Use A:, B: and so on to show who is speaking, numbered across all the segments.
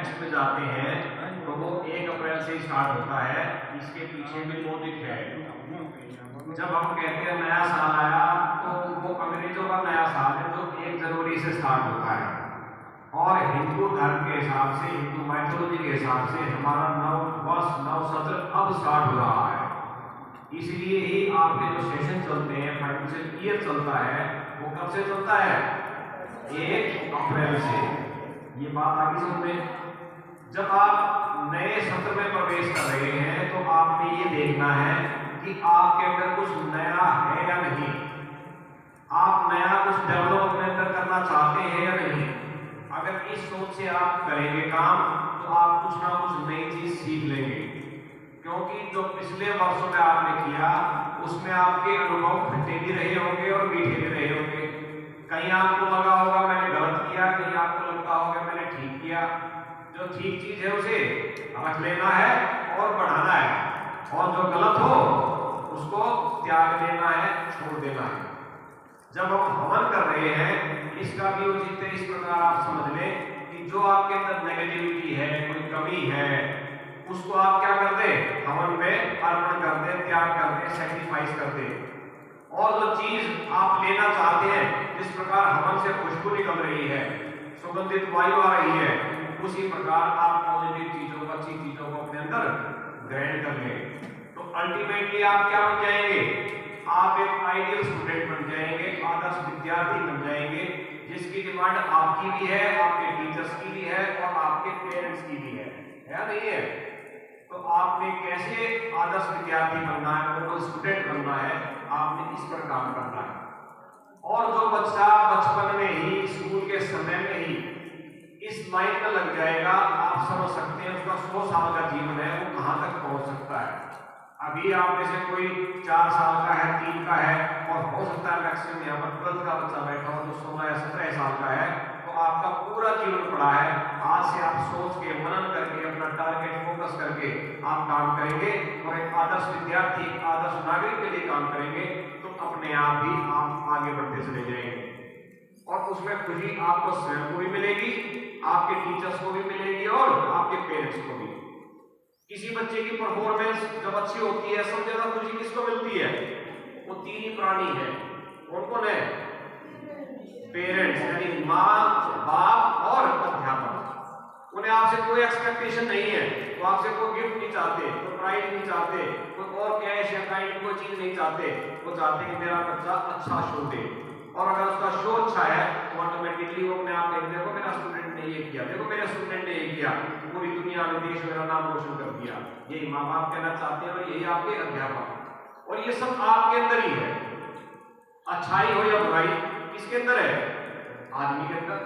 A: Next पे जाते हैं तो वो 1 अप्रैल से स्टार्ट होता है। इसके पीछे भी लॉजिक है। जब हम कहते हैं नया साल आया तो वो अंग्रेजों का नया साल है जो 1 जनवरी से स्टार्ट होता है, और हिंदू धर्म के हिसाब से, हिंदू माइथोलॉजी के हिसाब से हमारा नव वर्ष, नव सत्र अब स्टार्ट हो रहा है। इसलिए ही आपके जो सेशन चलते हैं, फाइनेंशियल ईयर चलता है, वो कब से चलता है? 1 अप्रैल से। ये बात आगे समझ में। जब आप नए सत्र में प्रवेश कर रहे हैं तो आपने ये देखना है कि आपके अंदर कुछ नया है या नहीं, आप नया कुछ डेवलप अपने अंदर करना चाहते हैं या नहीं। अगर इस सोच से आप करेंगे काम तो आप कुछ ना कुछ नई चीज सीख लेंगे, क्योंकि जो पिछले वर्षों में आपने किया उसमें आपके अनुभव खट्टे भी रहे होंगे और मीठे भी रहे होंगे। कहीं आपको लगा होगा मैंने गलत किया, कहीं आपको लगता होगा मैंने ठीक किया। जो ठीक चीज है उसे रख लेना है और बढ़ाना है, और जो गलत हो उसको त्याग देना है, छोड़ देना है। जब हम हवन कर रहे हैं इसका भी उचित इस प्रकार आप समझ लें कि जो आपके अंदर नेगेटिविटी है, कोई कमी है, उसको आप क्या कर दे? हवन में अर्पण कर दे, त्याग कर दे, सैक्रिफाइस कर दे। और जो चीज आप लेना चाहते हैं, जिस प्रकार हवन से खुशबू निकल रही है, सुगंधित वायु आ रही है, उसी प्रकार आप पॉजिटिव चीजों को, अच्छी चीजों को अपने अंदर ग्रहण कर लें। तो अल्टीमेटली आप क्या बन जाएंगे? आप एक आइडियल स्टूडेंट बन जाएंगे, आदर्श विद्यार्थी बन जाएंगे, जिसकी डिमांड आपकी भी है, आपके टीचर्स की भी है और आपके पेरेंट्स की भी है नहीं है? तो आपने कैसे आदर्श विद्यार्थी बनना है, वो स्टूडेंट बनना है, आपने इस पर काम करना है। और जो बच्चा बचपन में ही, स्कूल के समय में ही इस लाइन में लग जाएगा, आप समझ सकते हैं उसका 100 साल का जीवन है, वो कहां तक पहुंच सकता है। अभी आप में से कोई 4 साल का है, 3 का है, और हो सकता है मैक्सिमम यहाँ पर 12th का बच्चा बैठा हो जो 16 या 17 साल का है, तो आपका पूरा जीवन पड़ा है। आज से आप सोच के, मनन करके, अपना टारगेट फोकस करके आप काम करेंगे और एक आदर्श विद्यार्थी, आदर्श नागरिक के लिए काम करेंगे, तो अपने आप ही आप आगे बढ़ते चले जाएंगे। और उसमें खुशी आपको स्वयं को भी मिलेगी, आपके टीचर्स को भी मिलेगी और आपके पेरेंट्स को भी। किसी बच्चे की परफॉर्मेंस जब अच्छी होती है, सबसे ज्यादा खुशी किसको मिलती है? वो 3 ही प्राणी है। कौन कौन है? पेरेंट्स, यानी माँ, बाप और अध्यापक। उन्हें आपसे कोई एक्सपेक्टेशन नहीं है, वो आपसे कोई गिफ्ट नहीं चाहते, कोई प्राइज नहीं चाहते, कोई और कैश या काइंड कोई चीज नहीं चाहते। वो चाहते हैं कि मेरा बच्चा अच्छा शो दे, और अगर उसका शो अच्छा है तो ऑटोमेटिकली वो अपने आप कहते देखो मेरा स्टूडेंट ने ये किया, देखो मेरे स्टूडेंट ने ये किया, पूरी दुनिया में देश मेरा नाम रोशन कर दिया। यही माँ बाप कहना चाहते हैं और यही आपके अध्यापक। और ये सब आपके अंदर ही है। अच्छाई हो या बुराई किसके अंदर है? आदमी के अंदर,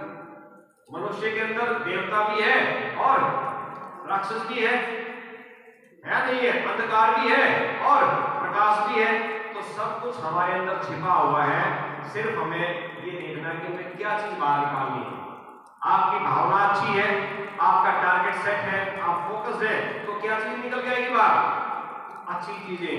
A: मनुष्य के अंदर। देवता भी है और राक्षस भी है नहीं है? अंधकार भी है और प्रकाश भी है। तो सब कुछ हमारे अंदर छिपा हुआ है, सिर्फ हमें ये देखना है कि हमें क्या चीज बाहर निकालनी है। आपकी भावना अच्छी है, आपका टारगेट सेट है, आप फोकस्ड है, तो क्या चीज निकल जाएगी बाहर? अच्छी चीजें।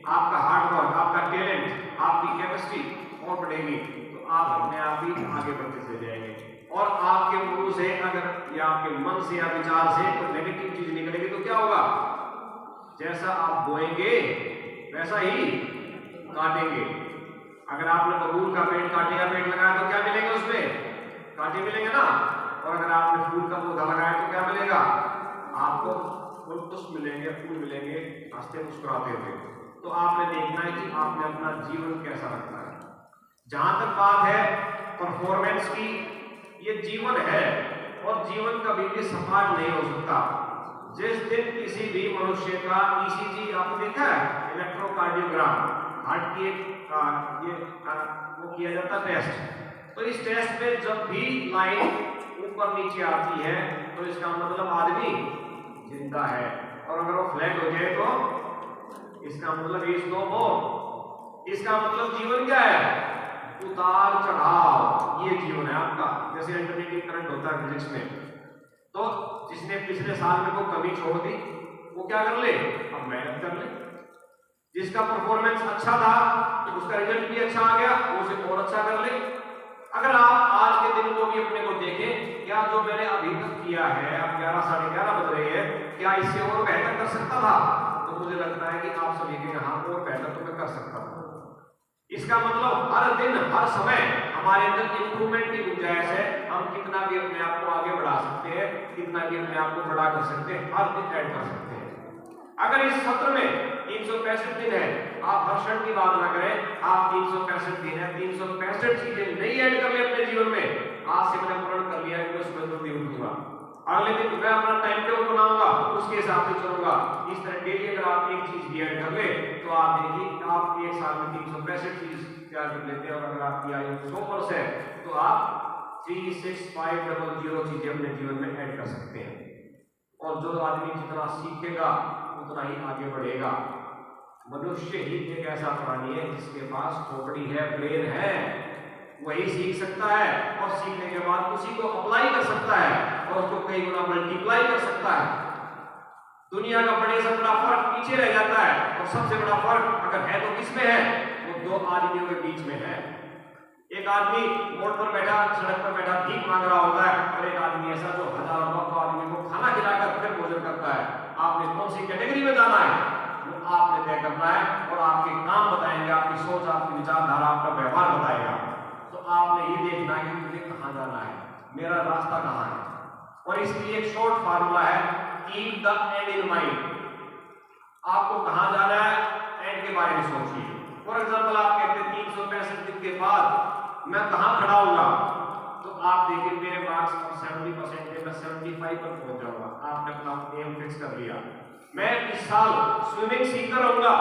A: आपका हार्डवर्क, आपका टैलेंट, आपकी कैपेसिटी और बढ़ेगी, तो आप अपने आप ही आगे बढ़ते चले जाएंगे। और आपके मुंह से अगर या आपके मन से या विचार से कोई नेगेटिव चीज निकलेगी तो क्या होगा? जैसा आप बोएंगे वैसा ही काटेंगे। अगर आपने बबूल का पेड़, कांटे का पेड़ लगाया तो क्या मिलेगा? उसमें कांटे मिलेंगे ना। और अगर आपने फूल का पौधा लगाया तो क्या मिलेगा? आपको फूल पुष्प मिलेंगे, फूल मिलेंगे, हंसते मुस्कुराते हुए। तो आपने देखना है कि आपने अपना जीवन कैसा रखना है। जहां तक बात है परफॉर्मेंस की, ये जीवन है और जीवन कभी भी सफल नहीं हो सकता। जिस दिन किसी भी मनुष्य का ईसीजी आपने देखा है, इलेक्ट्रोकार्डियोग्राम, हार्ट की वो किया जाता टेस्ट। तो इस टेस्ट में जब भी लाइन ऊपर नीचे आती है तो इसका मतलब आदमी जिंदा है, और अगर वो फ्लैट हो जाए तो इसका मतलब इज नो मोर। इसका मतलब जीवन क्या है? उतार चढ़ाव। ये जीवन है आपका। जैसे अल्टरनेटिव करंट होता है फिजिक्स में, तो जिसने पिछले साल में कोई कमी छोड़ दी वो क्या कर ले? अब मेहनत कर ले। जिसका परफॉर्मेंस अच्छा था तो उसका रिजल्ट भी अच्छा आ गया, वो उसे और अच्छा कर ले। अगर आप आज के दिन को भी अपने को देखें, क्या जो मैंने अभी तक किया है, अब 11 साढ़े 11 बज रहे हैं, क्या इससे और बेहतर कर सकता था? तो मुझे लगता है कि आप सभी के यहाँ और बेहतर तो मैं कर सकता हूँ। इसका मतलब हर दिन हर समय हमारे अंदर इंप्रूवमेंट की गुंजाइश है। हम कितना भी अपने आप को आगे बढ़ा सकते हैं, कितना भी अपने आप को बड़ा कर सकते हैं, हर दिन ऐड कर सकते हैं। अगर इस सत्र में 365 दिन है, आप हर क्षण की बात ना करें, आप 365 दिन है, 365 चीजें नहीं ऐड कर ले अपने जीवन में। आज से मैंने प्रण कर लिया है कि सुबह जल्दी उठूंगा, अगले दिन मैं अपना टाइम टेबल बनाऊंगा, उसके हिसाब से चलूंगा। इस तरह डेली अगर आप एक चीज भी ऐड कर ले तो आप देखिए आप एक साल में 365 चीज तैयार कर लेते हैं। और अगर आपकी आयु 100 वर्ष है तो आप 36500 चीजें अपने जीवन में ऐड कर सकते हैं। और जो आदमी जितना सीखेगा उतना ही आगे बढ़ेगा। मनुष्य ही एक ऐसा प्राणी है जिसके पास खोपड़ी है, ब्रेन है, वही सीख सकता है और सीखने के बाद उसी को अप्लाई कर सकता है और उसको कई गुना मल्टीप्लाई कर सकता है। दुनिया का बड़े से बड़ा फर्क पीछे रह जाता है और सबसे बड़ा फर्क अगर है तो किसमें है? वो दो आदमियों के बीच में है। एक आदमी रोड पर बैठा, सड़क पर बैठा भीख मांग रहा होता है और एक आदमी ऐसा जो हजारों लाखों आदमी को खाना खिलाकर फिर भोजन करता है। आपने कौन सी कैटेगरी में जाना है वो आपने तय करना है और आपके काम बताएंगे, आपकी सोच, आपकी विचारधारा, आपका व्यवहार बताएगा। तो आपने ये देखना है कि मुझे कहाँ जाना है, मेरा रास्ता कहाँ है। और इसलिए एक शॉर्ट फार्मूला है, keep the and in mind. आपको कहाँ जाना है, एंड के बारे में सोचिए। फॉर एग्जाम्पल आप कहते हैं 365 दिन के बाद मैं कहाँ खड़ा होगा, तो आप देखिए मेरे मार्क्स 70% है, मैं 75 पर पहुंच जाऊंगा। आपने अपना एम फिक्स कर लिया। मैं इस साल स्विमिंग सीखता रहूंगा,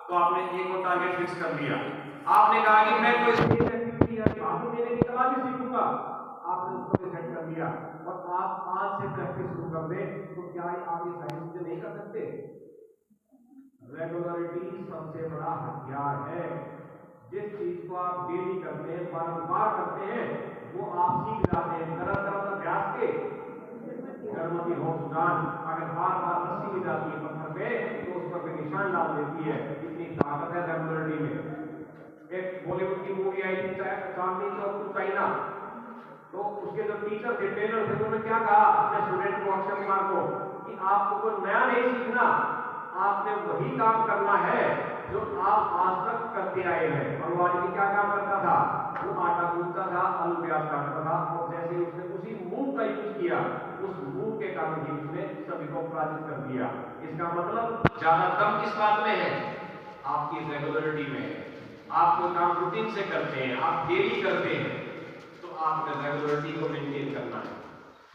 A: तो आपने एक और टारगेट फिक्स कर लिया। आपने कहा कि मैं कोई एक्टिविटी या भाषण देने की कला भी सीखूंगा, आपने उसको भी सेट कर लिया। और आप आज से प्रैक्टिस शुरू कर दें तो क्या आप ये सारी चीजें नहीं कर सकते? रेगुलरिटी सबसे बड़ा हथियार है। जिस चीज को आप डेली करते हैं, बार-बार करते हैं, वो आप सीख जाते हैं। तरह-तरह अभ्यास के गर्भवती हो सुजान अगर बार-बार रस्सी भी जाती है पत्थर पे तो उस पर निशान डाल देती है। इतनी ताकत है रेगुलरिटी में। एक बॉलीवुड की मूवी आई थी चांदनी चौक टू चाइना, तो उसके जो टीचर थे, ट्रेनर थे, उन्होंने क्या कहा अपने स्टूडेंट को, अक्षय कुमार को, कि आपको कोई नया नहीं सीखना, आपने वही काम करना है जो आप आज तक करते आए हैं। और वो आदमी क्या काम करता था? वो आटा गूंथता था, आलू प्याज काटता था, और जैसे उसने उसी मूव का यूज किया, उस मूव के कारण ही उसने सभी को पराजित कर दिया। इसका मतलब ज्यादा दम किस बात में है? आपकी रेगुलरिटी में। आप कोई काम रूटीन से करते हैं, आप डेली करते हैं, तो आपने रेगुलरिटी को मेंटेन करना है।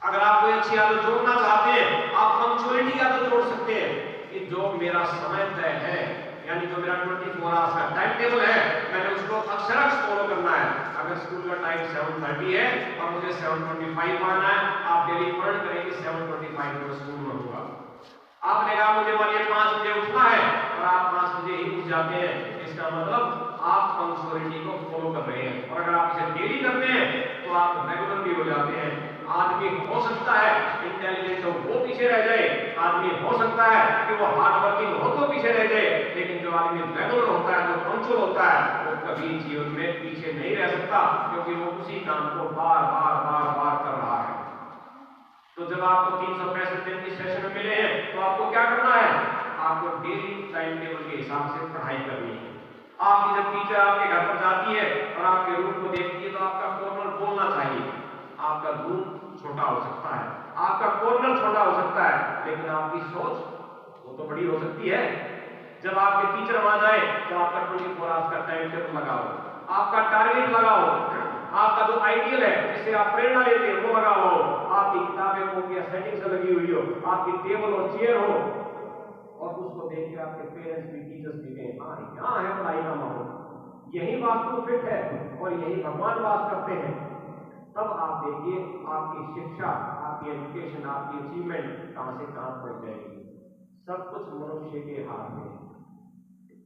A: अगर आप कोई अच्छी आदत जोड़ना चाहते हैं, आप पंक्चुअलिटी की आदत जोड़ सकते हैं कि जो मेरा समय तय है, यानी जो मेरा 24 आवर्स का टाइम टेबल है, मैंने उसको अक्षरश फॉलो करना है। अगर स्कूल का टाइम 7:30 है और मुझे 7:25 पढ़ना है, आप डेली पढ़ करेंगे 7:25 को स्कूल में होगा। आपने कहा मुझे मानिए 5 बजे उठना है और आप 5 बजे ही उठ जाते हैं, इसका मतलब आप पंक्चुअलिटी को फॉलो कर रहे हैं। और अगर आप इसे डेली करते हैं तो आप रेगुलर भी हो जाते हैं। आदमी हो सकता है इंटेलिजेंट हो वो पीछे रह जाए, आदमी हो सकता है कि वो हार्ड वर्किंग हो तो पीछे रह जाए, लेकिन जो आदमी रेगुलर होता है, जो पंक्चुअल होता है, वो कभी जीवन में पीछे नहीं रह सकता, क्योंकि वो उसी काम को बार बार बार बार कर रहा है। तो जब आपको 365 दिन की सेशन मिले हैं तो आपको क्या करना है? आपको डेली टाइम टेबल के हिसाब से पढ़ाई करनी है। आपकी जब टीचर आपके घर पर जाती है और आपके रूम को देखती है तो आपका कॉर्नर बोलना चाहिए। आपका रूम छोटा हो सकता है, आपका कॉर्नर छोटा हो सकता है, लेकिन आपकी सोच वो तो बड़ी हो सकती है। जब आपके टीचर वहां जाए तो आपका 24 आवर्स का टाइम टेबल लगाओ, आपका टारगेट लगाओ, आपका जो आइडियल है जिससे आप प्रेरणा लेते हैं वो लगाओ, आपकी किताबें कॉपियां सेटिंग से लगी हुई हो, आपकी टेबल और चेयर हो, और उसको देख के आपके पेरेंट्स भी, टीचर्स भी कहें हाँ यहाँ है पढ़ाई का माहौल, यही वास्तु फिट है और यही भगवान वास करते हैं। तब आप देखिए आपकी शिक्षा, आपकी एजुकेशन, आपकी अचीवमेंट कहां से कहां पहुंच जाएगी। सब कुछ मनुष्य के हाथ में।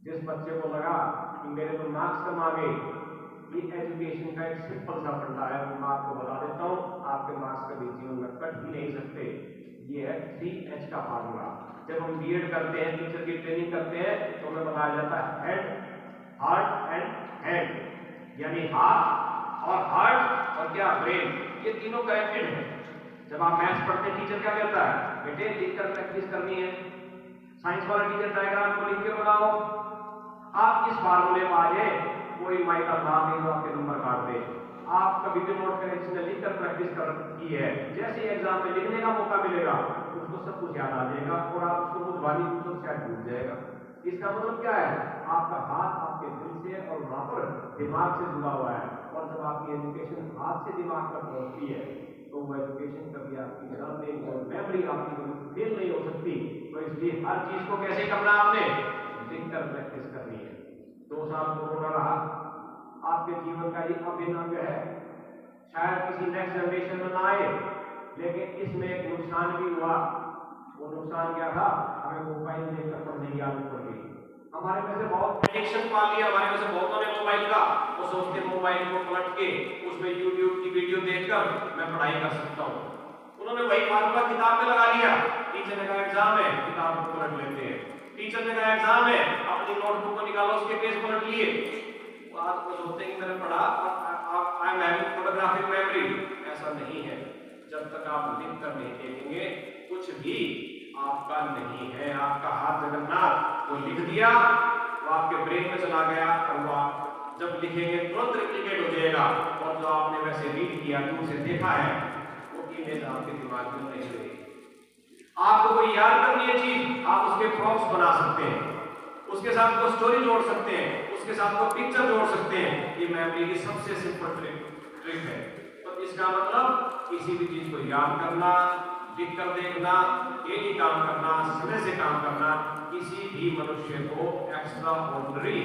A: जिस बच्चे को लगा कि मेरे तो मार्क्स कम आ गए, ये एजुकेशन का एक सिंपल सा फंडा है, मैं आपको बता देता हूँ, आपके मार्क्स कभी जीवन में कट ही नहीं सकते। ये है 3H का फार्मूला। जब हम बीएड करते हैं, टीचर की ट्रेनिंग करते हैं, तो हमें बताया जाता है हेड, हार्ट एंड हैंड, यानी हाथ और हार्ट और क्या ब्रेन, ये तीनों कनेक्टेड है। जब आप मैथ्स पढ़ते हैं टीचर क्या कहता है, बेटे लिखकर प्रैक्टिस करनी है। साइंस वाला टीचर डायग्राम को लिख के बनाओ। आप इस फार्मूले में आ जाए, कोई माई का नाम नहीं तो आपके नंबर काट दे। आप कभी भी नोट करें जिसने लिखकर प्रैक्टिस कर की है, जैसे ही एग्जाम में लिखने का मौका मिलेगा उसको सब कुछ याद आ जाएगा और आप उसको बुझवानी तो शायद भूल जाएगा। इसका मतलब क्या है, आपका हाथ आपके दिल से और प्रॉपर दिमाग से जुड़ा हुआ है। और जब आपकी एजुकेशन हाथ से दिमाग तक पहुंचती है तो वो एजुकेशन कभी आपकी लर्निंग और मेमोरी आपकी कभी फेल नहीं हो सकती। तो इसलिए हर चीज को कैसे करना, आपने लिखकर प्रैक्टिस करनी है। 2 साल कोरोना रहा, आपके जीवन का ये अभिन्न अंग है। शायद किसी नेक्स्ट जनरेशन में ना आए, लेकिन इसमें एक नुकसान भी हुआ। वो नुकसान क्या था, हमें मोबाइल देखकर पढ़ने की आदत पड़ गई। हमारे में से बहुत एडिक्शन पा लिया, हमारे में से बहुतों ने मोबाइल का। वो सोचते मोबाइल को पलट के उसमें यूट्यूब की वीडियो देखकर मैं पढ़ाई कर सकता हूँ। उन्होंने वही फार्मूला किताब में लगा लिया। टीचर ने कहा एग्जाम है, किताब को पलट लेते हैं। टीचर ने कहा एग्जाम है, अपनी नोटबुक को निकालो, उसके पेज पलट लिए। आज को सोचते हैं कि मैंने पढ़ा, I am having photographic memory. ऐसा नहीं है। जब तक आप लिख कर नहीं देखेंगे कुछ भी आपका नहीं है। आपका हाथ जगन्नाथ वो लिख दिया, वो आपके ब्रेन में चला गया और वो आप जब लिखेंगे तुरंत रिप्लिकेट हो जाएगा। और जो आपने वैसे रीड किया, दूर से देखा है, वो इमेज आपके दिमाग में नहीं रहेगी। आपको कोई याद करनी है चीज, आप उसके प्रॉप्स बना सकते हैं, उसके साथ कोई स्टोरी जोड़ सकते हैं, उसके साथ कोई पिक्चर जोड़ सकते हैं। ये मेमोरी की सबसे सिंपल ट्रिक है। तो इसका मतलब किसी भी चीज को याद करना, लिख कर देखना, डेली काम करना, समय से काम करना किसी भी मनुष्य को एक्स्ट्रा ऑर्डिनरी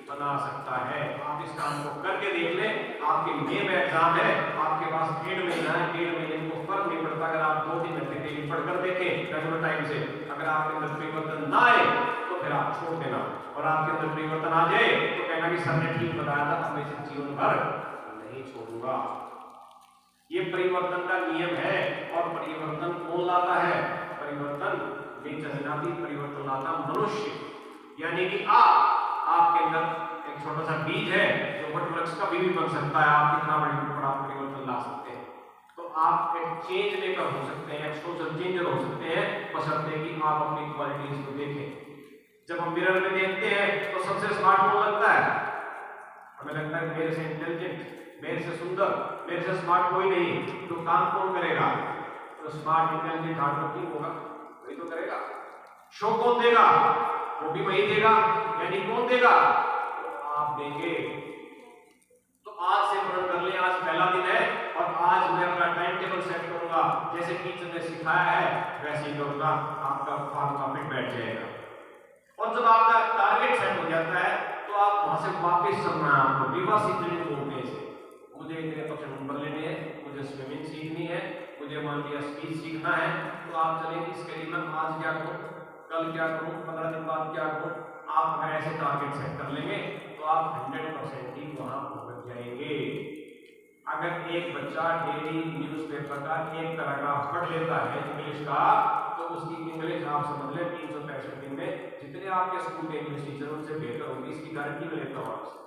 A: बना सकता है। आप इस काम को करके देख लें। आपके मई में एग्जाम है, आपके पास 1.5 महीना है, 1.5 महीने को फर्क नहीं पड़ता। अगर आप 2-3 घंटे डेली पढ़कर देखें रेगुलर टाइम से, अगर आपके अंदर परिवर्तन ना आए तो फिर आप छोड़ देना। और आपके अंदर परिवर्तन आ जाए तो कहना कि सर ने ठीक बताया था, अब मैं इसे जीवन भर नहीं छोड़ूंगा। ये परिवर्तन का नियम है। और परिवर्तन कौन लाता है, परिवर्तन नेचर से लाती, परिवर्तन लाता मनुष्य। यानी कि आपके अंदर एक छोटा सा बीज है जो वटवृक्ष का भी बन सकता है। आप कितना बड़ा परिवर्तन ला सकते हैं। तो आप एक चेंज लेकर हो सकते हैं, एक सोशल चेंजर हो सकते हैं, बशर्ते कि आप अपनी क्वालिटीज को देखें। जब हम मिरर में देखते हैं तो सबसे स्मार्ट कौन लगता है, हमें लगता है मेरे से इंटेलिजेंट, मेरे से सुंदर, मेरे से स्मार्ट कोई नहीं। तो काम कौन करेगा, तो स्मार्ट इंटेलिजेंट हार्डवर्किंग होगा, वही तो करेगा। शो कौन देगा, वो भी वही देगा। यानी कौन देगा, तो आप देंगे। तो आज से प्रण कर ले, आज पहला दिन है और आज मैं अपना टाइम टेबल सेट करूंगा, जैसे टीचर ने सिखाया है वैसे ही करूंगा। आपका फार्मूला फिट बैठ जाएगा। और जब आपका टारगेट सेट हो जाता है तो आप वहां से वापस चलना है। आपको रिवर्स इंजीनियरिंग बोलते हैं इसे। मुझे इतने % नंबर लेने हैं, मुझे स्विमिंग सीखनी है, मुझे मान लिया स्पीच सीखना है, तो आप चलें इसके लिए मैं आज क्या करूं, कल क्या करूं, 15 दिन बाद क्या करूं। आप अगर ऐसे टारगेट सेट कर लेंगे तो आप 100% ही वहां पहुंच जाएंगे। अगर एक बच्चा डेली न्यूज़पेपर का एक पैराग्राफ पढ़ लेता है इंग्लिश का, तो उसकी इंग्लिश आप समझ लें 365 दिन में जितने आपके स्कूल के इंग्लिश टीचर उनसे बेहतर होगी, इसकी गारंटी मैं लेता हूं आपसे।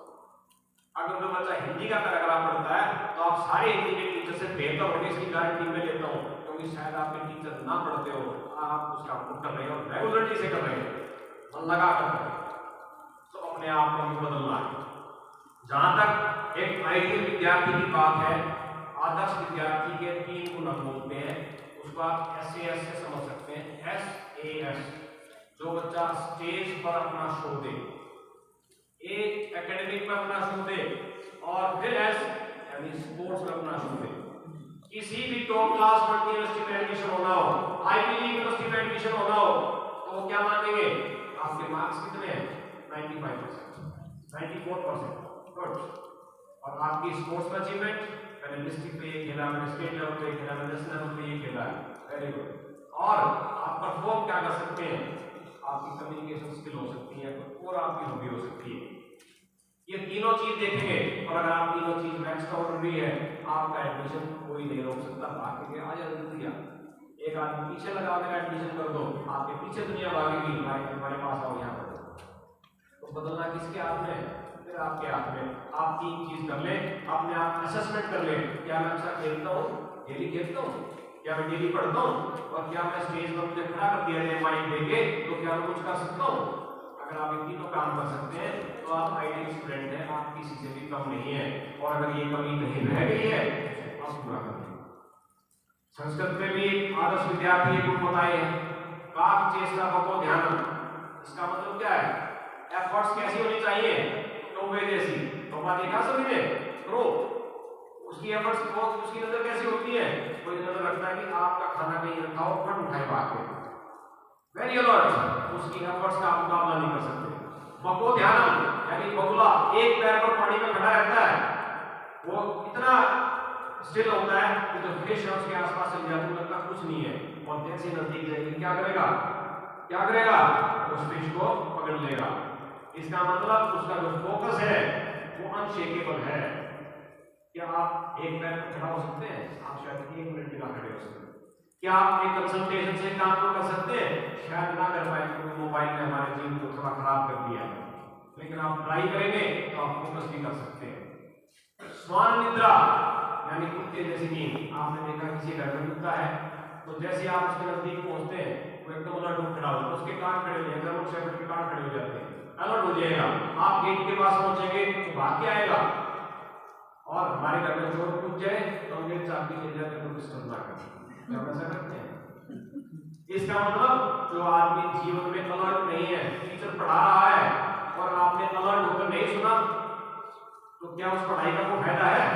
A: अगर जो बच्चा हिंदी का पैराग्राफ पढ़ता है तो आप सारे हिंदी के टीचर से बेहतर होंगे, इसकी गारंटी मैं लेता हूं। क्योंकि शायद आपके टीचर ना पढ़ते हो, आप उसका काम कर रहे हो, रेगुलरिटी से कर रहे हो, मन लगा कर रहे हो, तो अपने आप को बदलना है। जहां तक एक आइडियल विद्यार्थी की बात है, आदर्श विद्यार्थी के 3 गुण हम बोलते हैं, उसको आप SAS से समझ सकते हैं। SAS, जो बच्चा स्टेज पर अपना शो दे, एक एकेडमिक में अपना शो दे, और फिर S यानी स्पोर्ट्स में अपना शो दे। किसी भी टॉप क्लास पर यूनिवर्सिटी में एडमिशन होना हो, आईपी यूनिवर्सिटी में एडमिशन होना हो, तो वो क्या मांगेंगे, आपके मार्क्स कितने हैं, 95%, 94%, और आपकी स्पोर्ट्स में अचीवमेंट, मैंने डिस्ट्रिक्ट पे ये खेला, मैंने स्टेट लेवल पे खेला, मैंने नेशनल लेवल पे ये खेला, वेरी गुड। और आप परफॉर्म क्या कर सकते हैं, आपकी कम्युनिकेशन स्किल हो सकती है और आपकी हॉबी हो सकती है। ये तीनों चीज देखेंगे, और अगर आप तीनों चीज मैच का ऑर्डर भी है, आपका एडमिशन कोई नहीं रोक सकता। बाकी आ जाए जल्दी, एक आदमी पीछे लगा कर एडमिशन कर दो, आपके पीछे दुनिया भागेगी, हमारे पास आओ यहाँ पर। तो बदलना किसके हाथ में है, है आपके हाथ में। आप 3 चीज कर ले, अपने आप असेसमेंट कर ले, क्या मैं अच्छा खेलता हूँ, डेली खेलता हूँ, क्या मैं डेली पढ़ता हूँ, और क्या मैं स्टेज पर मुझे खड़ा कर दिया जाए माइक देके तो क्या मैं कुछ कर सकता हूँ। अगर आप इन तीनों काम कर सकते हैं तो आप आइडियल स्टूडेंट हैं, आप किसी से भी कम नहीं है। और अगर ये कमी कहीं रह गई है तो आप पूरा कर दें। संस्कृत में भी एक आदर्श विद्यार्थी गुण बताए हैं, काक चेष्टा बको ध्यानम। इसका मतलब क्या है, एफर्ट्स कैसी होनी चाहिए, कौवे जैसी। कौवा देखा सभी ने, क्रो, उसकी एफर्ट्स बहुत, उसकी नजर कैसी होती है, कोई नजर रखता है कि आपका खाना कहीं रखा हो, फट उठाए भाग के, वेरी अलर्ट, उसकी एफर्ट्स का आप मुकाबला नहीं कर सकते। बको ध्यानम यानी बगुला एक पैर पर पानी में खड़ा रहता है, वो इतना स्टिल होता है कि जो फिश है उसके आसपास चल जाती है, लगता कुछ नहीं है, और जैसे नजदीक जाएगी क्या करेगा, क्या करेगा, उस फिश को पकड़ लेगा। इसका मतलब उसका जो फोकस है वो अनशेकेबल है। क्या आप एक पैर पर खड़ा हो सकते हैं, आप शायद 1 मिनट बिना खड़े हो सकते हैं। क्या आप एक कंसंट्रेशन से काम को कर सकते हैं, शायद ना कर पाए, क्योंकि मोबाइल ने हमारे जीवन को थोड़ा खराब कर दिया है। लेकिन आप ट्राई करेंगे तो आप फोकस भी कर सकते हैं। स्वान निद्रा यानी कुत्ते जैसी नींद। आपने देखा किसी घर में कुत्ता है तो जैसे आप उसके नजदीक पहुंचते हैं वो एकदम अलर्ट होकर खड़ा होता है, उसके कान खड़े हो जाएंगे, जर्मन शेफर्ड के कान खड़े हो जाते हैं, अलर्ट हो जाएगा। आप गेट के पास पहुंचेंगे तो भाग के आएगा, और हमारे घर में चोर कूद जाए तो हम गेट चाबी ले जाते तो डिस्टर्ब ना करें, क्या हम ऐसा करते हैं। इसका मतलब जो आदमी जीवन में अलर्ट नहीं है, टीचर पढ़ा रहा है और आपने अलर्ट होकर नहीं सुना तो क्या उस पढ़ाई का कोई फायदा है,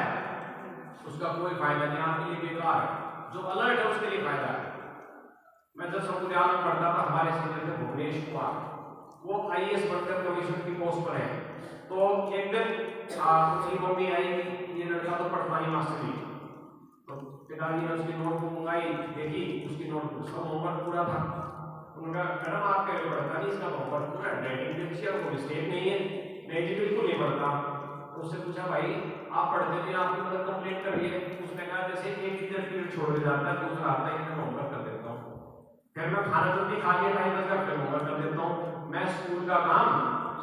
A: उसका कोई फायदा नहीं, आपके लिए बेकार है। जो अलर्ट है उसके लिए फायदा है। मैं जब समुद्याल में पढ़ता था, हमारे सीनियर थे भुवनेश कुमार, वो IAS बनकर कमिश्नर की पोस्ट पर है। तो एक दिन उसकी मम्मी आई कि ये लड़का तो पढ़ता नहीं मास्टर जी, तो पिताजी ने उसकी नोटबुक मंगाई, देखी उसकी नोटबुक, उसका होमवर्क पूरा था। उनका मैडम आप कह रहे पढ़ता नहीं, इसका होमवर्क पूरा हैंडराइटिंग अच्छी है, कोई मिस्टेक नहीं है। नहीं जी बिल्कुल नहीं पढ़ता। उससे पूछा भाई आप पढ़ते नहीं, आपकी मतलब कंप्लेंट कर रही है। उसने कहा जैसे एक टीचर पीरियड छोड़ के जाता है, दूसरा आता है, मैं होमवर्क कर देता हूँ, फिर मैं खाना जल्दी खा लिया टाइम बचकर फिर होमवर्क कर देता हूँ, मैं स्कूल का काम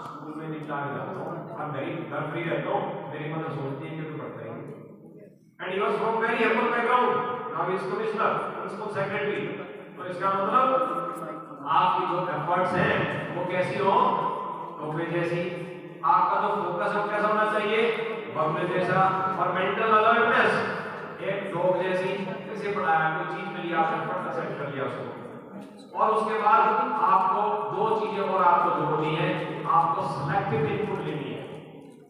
A: स्कूल में निपटा के जाता हूँ, अब घर फ्री रहता हूँ। मेरी मदर सोचती है कि तू पढ़ता ही and he was from very humble background, now he is commissioner, principal secretary. तो इसका मतलब आपकी जो एफर्ट्स हैं वो कैसी हो, कौवे जैसी। आपका जो फोकस है कैसा होना चाहिए, बगुले जैसा। और मेंटल अलर्टनेस एक डॉग जैसी। कैसे पढ़ाया, कोई चीज मिली आपने फट से सेट कर लिया उसको। और उसके बाद आपको 2 चीजें और आपको जोड़नी है, आपको सिलेक्टिव इनपुट लेनी है।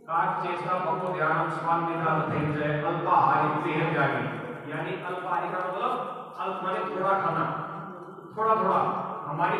A: काक चेष्टा बको ध्यानम स्वान निद्रा तथैर्जय अल्पाहारी गृहं त्यागी। यानी अल्पाहारी का मतलब अल्प माने थोड़ा खाना, थोड़ा थोड़ा। हमारी